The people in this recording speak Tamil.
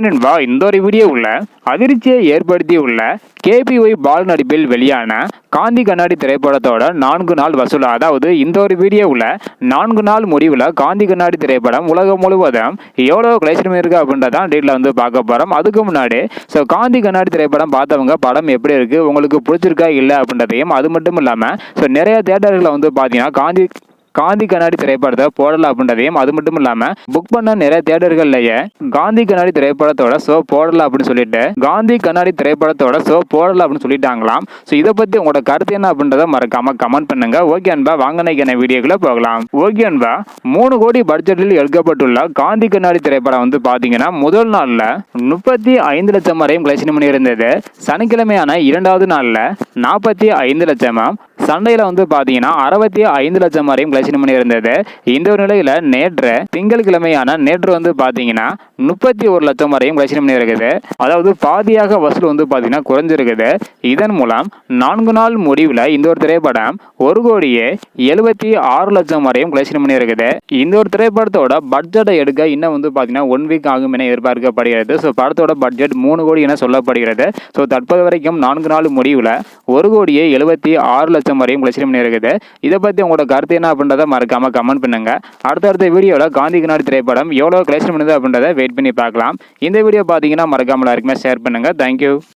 நண்பா, இந்த ஒரு வீடியோவுல அதிர்ச்சியை ஏற்படுத்தியுள்ள கேபிஒய் பால் நடிப்பில் வெளியான காந்தி கண்ணாடி திரைப்படத்தோட 4 நாள் வசூல். அதாவது இந்த ஒரு வீடியோவில் 4 நாள் முடிவில் காந்தி கண்ணாடி திரைப்படம் உலகம் முழுவதும் எவ்வளோ கலெக்ஷன் இருக்கு அப்படின்றதான் டீட்டில் வந்து பார்க்க போகிறோம். அதுக்கு முன்னாடி காந்தி கண்ணாடி திரைப்படம் பார்த்தவங்க படம் எப்படி இருக்கு, உங்களுக்கு பிடிச்சிருக்கா இல்லை அப்படின்றதையும், அது மட்டும் இல்லாமல் நிறைய தியேட்டர்களில் வந்து பார்த்தீங்கன்னா காந்தி கண்ணாடி திரைப்படத்தை போடல அப்படின்றதையும், அது மட்டும் இல்லாம புக் பண்ண நிறைய தியேட்டர்கள்லயே காந்தி கண்ணாடி திரைப்படத்தோட ஷோ போடல அப்படின்னு சொல்லிட்டு காந்தி கண்ணாடி திரைப்படத்தோட ஷோ போடல அப்படின்னு சொல்லிட்டாங்களாம். ஸோ இதை பத்தி உங்களோட கருத்து என்ன அப்படின்றத மறக்காம கமெண்ட் பண்ணுங்க. ஓகே அன்பா, வாங்கின வீடியோக்குள்ள போகலாம். ஓகே அன்பா, 3 கோடி பட்ஜெட்டில் எடுக்கப்பட்டுள்ள காந்தி கண்ணாடி திரைப்படம் வந்து பாத்தீங்கன்னா முதல் நாள்ல 35 லட்சம் வரையும் கலெக்ஷன் பண்ணி இருந்தது. சனிக்கிழமையான 2வது நாள்ல 45 லட்சமும், சண்டையில வந்து பாத்தீங்கன்னா 65 லட்சம் வரையும் கலெக்ஷன் பண்ணி இருந்தது. இந்த ஒரு நிலையில நேற்று திங்கட்கிழமையான நேற்று வந்து பாத்தீங்கன்னா 31 லட்சம் வரையும் கலெக்ஷன் பண்ணி இருக்குது. அதாவது பாதியாக வசூல் வந்து பாத்தீங்கன்னா குறைஞ்சிருக்குது. இதன் மூலம் 4 நாள் முடிவுல இந்த ஒரு திரைப்படம் 1 கோடியே 76 லட்சம் வரையும் கலெக்ஷன் பண்ணி இருக்குது. இந்த ஒரு திரைப்படத்தோட பட்ஜெட்டை எடுக்க இன்னும் வந்து பாத்தீங்கன்னா 1 வீக் ஆகும் என எதிர்பார்க்கப்படுகிறது. ஸோ படத்தோட பட்ஜெட் 3 கோடி என சொல்லப்படுகிறது. ஸோ தற்போது வரைக்கும் 4 நாள் முடிவுல 1 கோடியே 76 லட்சம் வரையும் கலெக்ஷன் பண்ணி இருக்குது. இதை பத்தி உங்களோட கருத்து என்ன அப்படின்றத மறக்காம கமெண்ட் பண்ணுங்க. அடுத்த வீடியோல காந்தி கண்ணாடி திரைப்படம் எவ்வளவு கலெக்ஷன் பண்ணுது அப்படின்றத வெயிட் பண்ணி பார்க்கலாம். இந்த வீடியோ பாத்தீங்கன்னா மறக்காம எல்லாருக்குமே ஷேர் பண்ணுங்க. தேங்க்யூ.